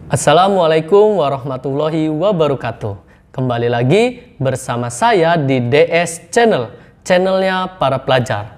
Assalamualaikum warahmatullahi wabarakatuh. Kembali lagi bersama saya di DS Channel, channelnya para pelajar.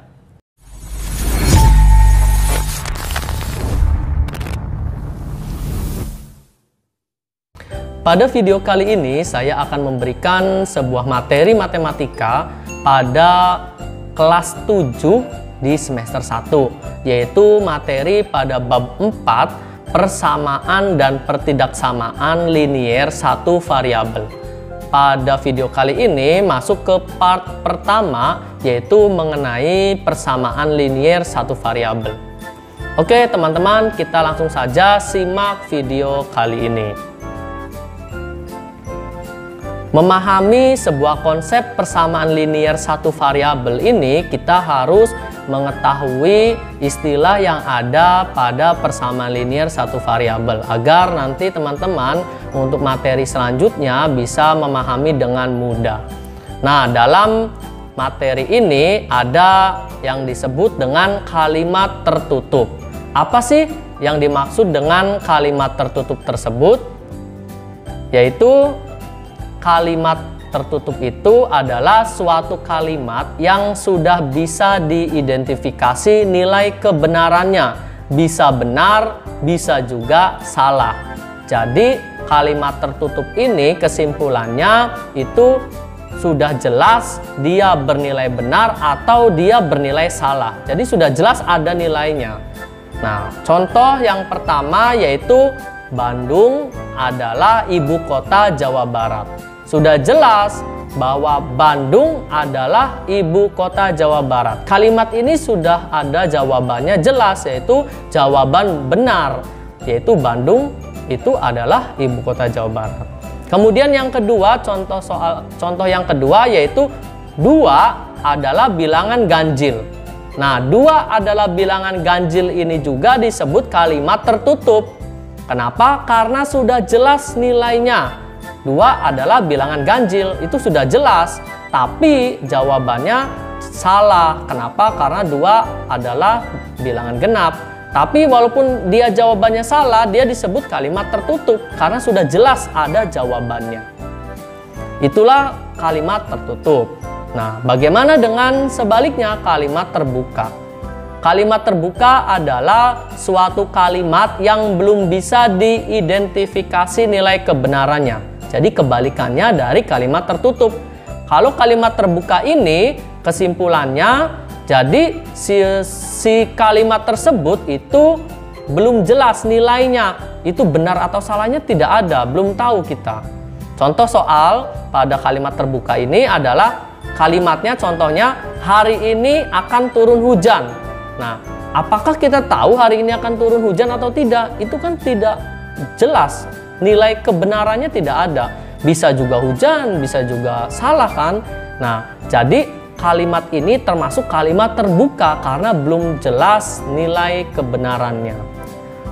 Pada video kali ini saya akan memberikan sebuah materi matematika pada kelas 7 di semester 1, yaitu materi pada bab 4 persamaan dan pertidaksamaan linier satu variabel. Pada video kali ini masuk ke part pertama, yaitu mengenai persamaan linier satu variabel. Oke teman-teman, kita langsung saja simak video kali ini. Memahami sebuah konsep persamaan linier satu variabel ini, kita harus mengetahui istilah yang ada pada persamaan linier satu variabel agar nanti teman-teman untuk materi selanjutnya bisa memahami dengan mudah. Nah, dalam materi ini ada yang disebut dengan kalimat tertutup. Apa sih yang dimaksud dengan kalimat tertutup tersebut? Yaitu kalimat tertutup itu adalah suatu kalimat yang sudah bisa diidentifikasi nilai kebenarannya, bisa benar, bisa juga salah. Jadi kalimat tertutup ini kesimpulannya itu sudah jelas dia bernilai benar atau dia bernilai salah. Jadi sudah jelas ada nilainya. Nah, contoh yang pertama yaitu Bandung adalah ibu kota Jawa Barat. Sudah jelas bahwa Bandung adalah ibu kota Jawa Barat. Kalimat ini sudah ada jawabannya jelas, yaitu jawaban benar, yaitu Bandung itu adalah ibu kota Jawa Barat. Kemudian yang kedua, contoh yang kedua yaitu 2 adalah bilangan ganjil. Nah, 2 adalah bilangan ganjil ini juga disebut kalimat tertutup. Kenapa? Karena sudah jelas nilainya. 2 adalah bilangan ganjil, itu sudah jelas, tapi jawabannya salah. Kenapa? Karena 2 adalah bilangan genap. Tapi walaupun dia jawabannya salah, dia disebut kalimat tertutup karena sudah jelas ada jawabannya. Itulah kalimat tertutup. Nah, bagaimana dengan sebaliknya kalimat terbuka? Kalimat terbuka adalah suatu kalimat yang belum bisa diidentifikasi nilai kebenarannya. Jadi kebalikannya dari kalimat tertutup. Kalau kalimat terbuka ini kesimpulannya, jadi si kalimat tersebut itu belum jelas nilainya. Itu benar atau salahnya tidak ada, belum tahu kita. Contoh soal pada kalimat terbuka ini adalah kalimatnya contohnya hari ini akan turun hujan. Nah, apakah kita tahu hari ini akan turun hujan atau tidak? Itu kan tidak jelas. Nilai kebenarannya tidak ada. Bisa juga hujan, bisa juga salah kan? Nah, jadi kalimat ini termasuk kalimat terbuka karena belum jelas nilai kebenarannya.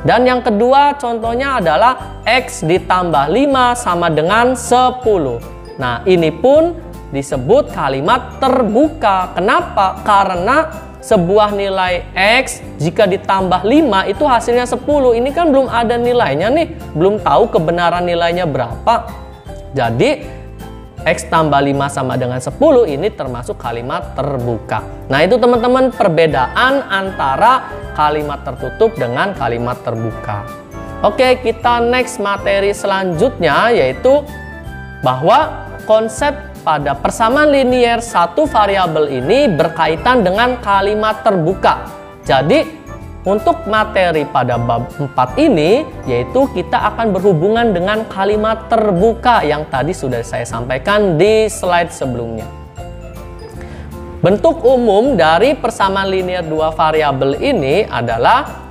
Dan yang kedua contohnya adalah X ditambah 5 sama dengan 10. Nah, ini pun disebut kalimat terbuka. Kenapa? Karena sebuah nilai X jika ditambah 5 itu hasilnya 10. Ini kan belum ada nilainya nih, belum tahu kebenaran nilainya berapa. Jadi X tambah 5 sama dengan 10 ini termasuk kalimat terbuka. Nah, itu teman-teman perbedaan antara kalimat tertutup dengan kalimat terbuka. Oke, kita next materi selanjutnya yaitu bahwa konsep pada persamaan linier satu variabel ini berkaitan dengan kalimat terbuka. Jadi untuk materi pada bab 4 ini yaitu kita akan berhubungan dengan kalimat terbuka yang tadi sudah saya sampaikan di slide sebelumnya. Bentuk umum dari persamaan linier dua variabel ini adalah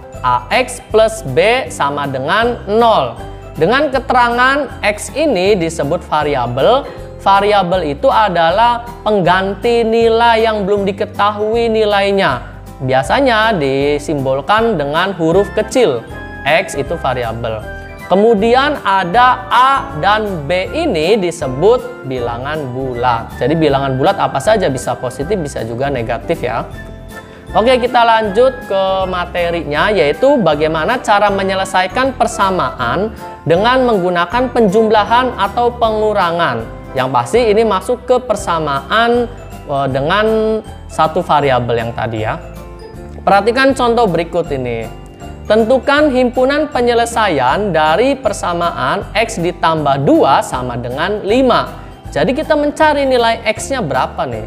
AX plus B sama dengan 0. Dengan keterangan X ini disebut variabel. Variabel itu adalah pengganti nilai yang belum diketahui nilainya. Biasanya disimbolkan dengan huruf kecil. X itu variabel. Kemudian ada A dan B ini disebut bilangan bulat. Jadi bilangan bulat apa saja, bisa positif bisa juga negatif ya. Oke, kita lanjut ke materinya, yaitu bagaimana cara menyelesaikan persamaan dengan menggunakan penjumlahan atau pengurangan. Yang pasti ini masuk ke persamaan dengan satu variabel yang tadi ya. Perhatikan contoh berikut ini. Tentukan himpunan penyelesaian dari persamaan X ditambah 2 sama dengan 5. Jadi kita mencari nilai X-nya berapa nih?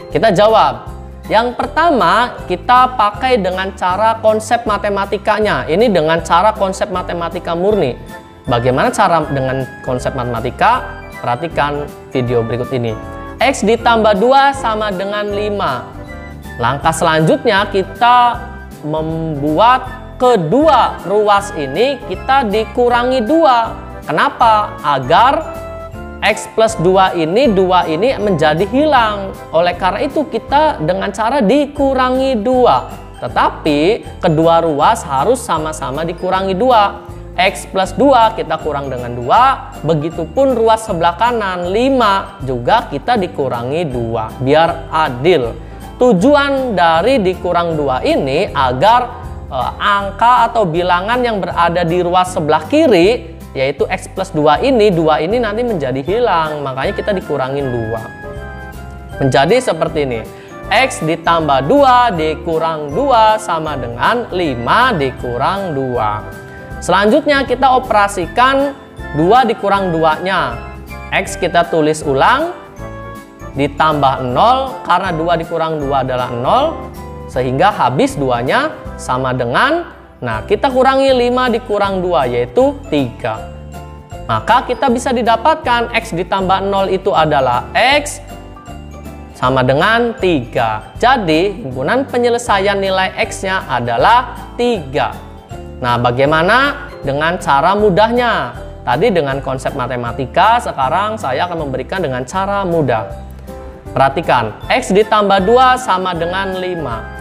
Kita jawab. Yang pertama, kita pakai dengan cara konsep matematikanya. Ini dengan cara konsep matematika murni. Bagaimana cara dengan konsep matematika? Perhatikan video berikut ini. X ditambah 2 sama dengan 5. Langkah selanjutnya kita membuat kedua ruas ini kita dikurangi 2. Kenapa? Agar X plus 2 ini menjadi hilang. Oleh karena itu kita dengan cara dikurangi 2. Tetapi kedua ruas harus sama-sama dikurangi 2. X plus 2 kita kurang dengan 2. Begitupun ruas sebelah kanan 5 juga kita dikurangi 2. Biar adil. Tujuan dari dikurang 2 ini agar angka atau bilangan yang berada di ruas sebelah kiri, yaitu X plus 2 ini nanti menjadi hilang. Makanya kita dikurangin 2. Menjadi seperti ini. X ditambah 2 dikurang 2 sama dengan 5 dikurang 2. Selanjutnya kita operasikan 2 dikurang 2-nya. X kita tulis ulang, ditambah 0, karena 2 dikurang 2 adalah 0, sehingga habis 2-nya sama dengan, nah kita kurangi 5 dikurang 2 yaitu 3. Maka kita bisa didapatkan X ditambah 0 itu adalah X sama dengan 3. Jadi himpunan penyelesaian nilai X-nya adalah 3. Nah, bagaimana dengan cara mudahnya? Tadi dengan konsep matematika, sekarang saya akan memberikan dengan cara mudah. Perhatikan, X ditambah 2 sama dengan 5.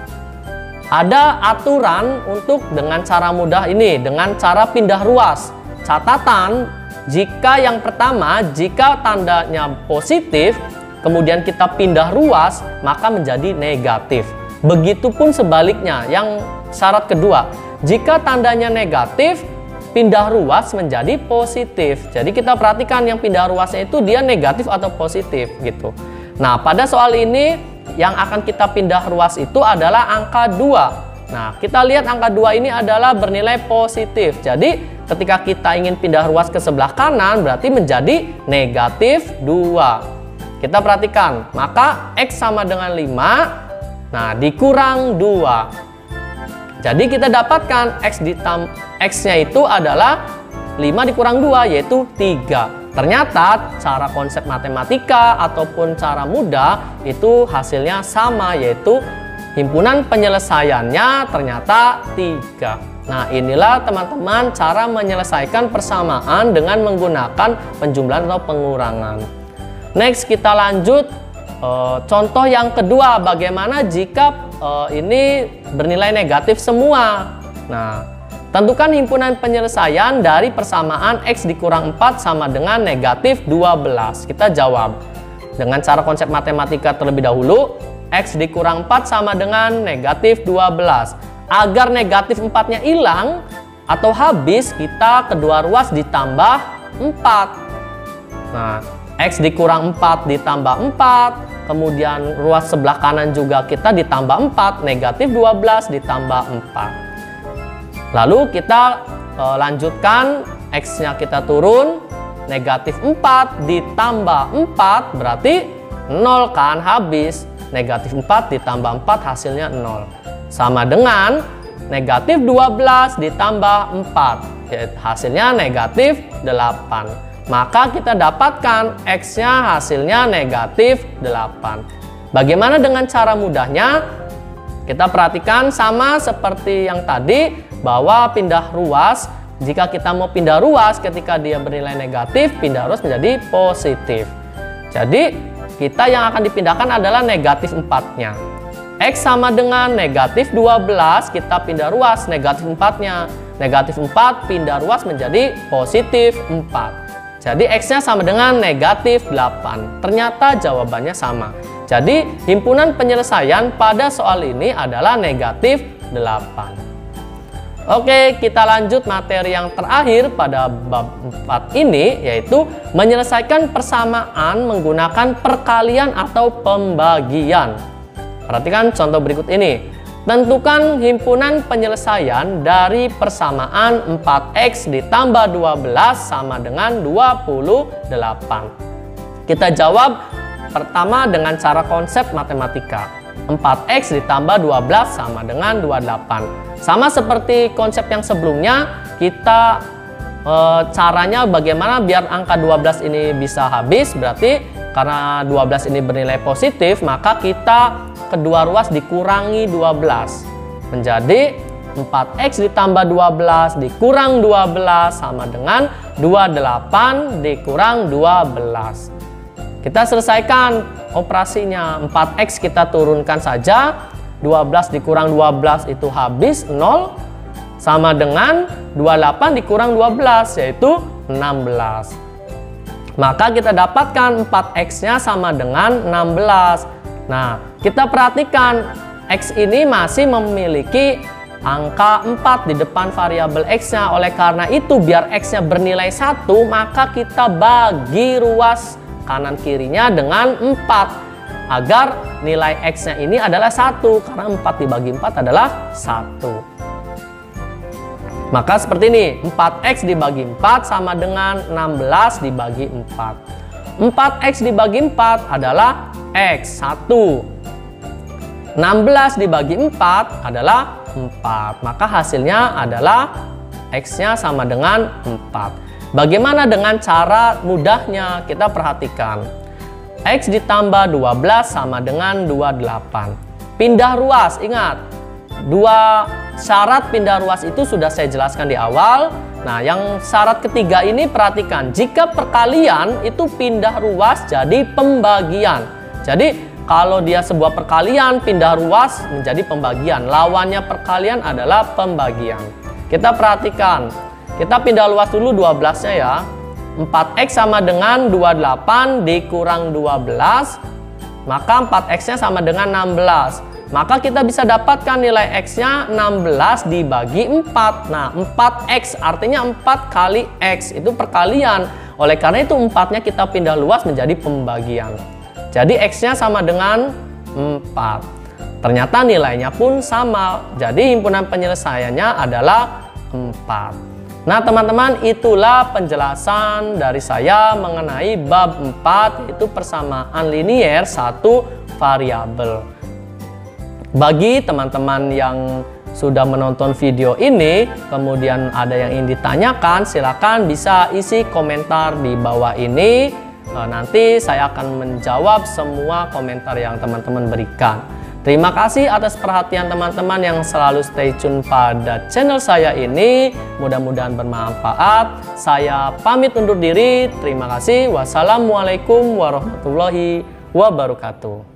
Ada aturan untuk dengan cara mudah ini, dengan cara pindah ruas. Catatan, jika yang pertama, jika tandanya positif, kemudian kita pindah ruas, maka menjadi negatif. Begitupun sebaliknya, yang syarat kedua, jika tandanya negatif, pindah ruas menjadi positif. Jadi kita perhatikan yang pindah ruasnya itu dia negatif atau positif gitu. Nah, pada soal ini yang akan kita pindah ruas itu adalah angka 2. Nah, kita lihat angka 2 ini adalah bernilai positif. Jadi, ketika kita ingin pindah ruas ke sebelah kanan, berarti menjadi negatif 2. Kita perhatikan, maka X sama dengan 5, nah dikurang 2. Jadi, kita dapatkan X-nya itu adalah 5 dikurang 2, yaitu 3. Ternyata cara konsep matematika ataupun cara mudah itu hasilnya sama, yaitu himpunan penyelesaiannya ternyata 3. Nah, inilah teman-teman cara menyelesaikan persamaan dengan menggunakan penjumlahan atau pengurangan. Next, kita lanjut contoh yang kedua, bagaimana jika ini bernilai negatif semua. Nah, tentukan himpunan penyelesaian dari persamaan X dikurang 4 sama dengan negatif 12. Kita jawab dengan cara konsep matematika terlebih dahulu. X dikurang 4 sama dengan negatif 12. Agar negatif 4-nya hilang atau habis, kita kedua ruas ditambah 4. Nah, X dikurang 4 ditambah 4. Kemudian ruas sebelah kanan juga kita ditambah 4. Negatif 12 ditambah 4. Lalu kita lanjutkan, X-nya kita turun, negatif 4 ditambah 4 berarti 0 kan, habis. Negatif 4 ditambah 4 hasilnya 0. Sama dengan negatif 12 ditambah 4, hasilnya negatif 8. Maka kita dapatkan X-nya hasilnya negatif 8. Bagaimana dengan cara mudahnya? Kita perhatikan sama seperti yang tadi, bahwa pindah ruas, jika kita mau pindah ruas ketika dia bernilai negatif, pindah ruas menjadi positif. Jadi kita yang akan dipindahkan adalah negatif 4-nya. X sama dengan negatif 12, kita pindah ruas negatif 4-nya. Negatif 4 pindah ruas menjadi positif 4. Jadi X-nya sama dengan negatif 8. Ternyata jawabannya sama. Jadi himpunan penyelesaian pada soal ini adalah negatif 8. Oke, kita lanjut materi yang terakhir pada bab 4 ini, yaitu menyelesaikan persamaan menggunakan perkalian atau pembagian. Perhatikan contoh berikut ini. Tentukan himpunan penyelesaian dari persamaan 4x ditambah 12 sama dengan 28. Kita jawab pertama dengan cara konsep matematika. 4x ditambah 12 sama dengan 28. Sama seperti konsep yang sebelumnya, kita caranya bagaimana biar angka 12 ini bisa habis. Berarti karena 12 ini bernilai positif, maka kita kedua ruas dikurangi 12. Menjadi 4x ditambah 12 dikurang 12 sama dengan 28 dikurang 12. Kita selesaikan operasinya. 4x kita turunkan saja, 12 dikurang 12 itu habis 0, sama dengan 28 dikurang 12 yaitu 16. Maka kita dapatkan 4x-nya sama dengan 16. Nah, kita perhatikan x ini masih memiliki angka 4 di depan variabel x-nya. Oleh karena itu, biar x-nya bernilai 1, maka kita bagi ruas kanan kirinya dengan 4 agar nilai x-nya ini adalah 1, karena 4 dibagi 4 adalah 1. Maka seperti ini, 4x dibagi 4 sama dengan 16 dibagi 4. 4x dibagi 4 adalah x 1. 16 dibagi 4 adalah 4. Maka hasilnya adalah x-nya sama dengan 4. Bagaimana dengan cara mudahnya? Kita perhatikan. X ditambah 12 sama dengan 28. Pindah ruas, ingat. Dua syarat pindah ruas itu sudah saya jelaskan di awal. Nah, yang syarat ketiga ini perhatikan. Jika perkalian itu pindah ruas jadi pembagian. Jadi, kalau dia sebuah perkalian, pindah ruas menjadi pembagian. Lawannya perkalian adalah pembagian. Kita perhatikan. Kita pindah luas dulu 12-nya ya. 4x sama dengan 28 dikurang 12. Maka 4x-nya sama dengan 16. Maka kita bisa dapatkan nilai x-nya 16 dibagi 4. Nah, 4x artinya 4 kali x. Itu perkalian. Oleh karena itu 4-nya kita pindah luas menjadi pembagian. Jadi x-nya sama dengan 4. Ternyata nilainya pun sama. Jadi himpunan penyelesaiannya adalah 4. Nah teman-teman, itulah penjelasan dari saya mengenai bab 4, yaitu persamaan linier satu variabel. Bagi teman-teman yang sudah menonton video ini, kemudian ada yang ingin ditanyakan, silakan bisa isi komentar di bawah ini. Nanti saya akan menjawab semua komentar yang teman-teman berikan. Terima kasih atas perhatian teman-teman yang selalu stay tune pada channel saya ini. Mudah-mudahan bermanfaat. Saya pamit undur diri. Terima kasih. Wassalamualaikum warahmatullahi wabarakatuh.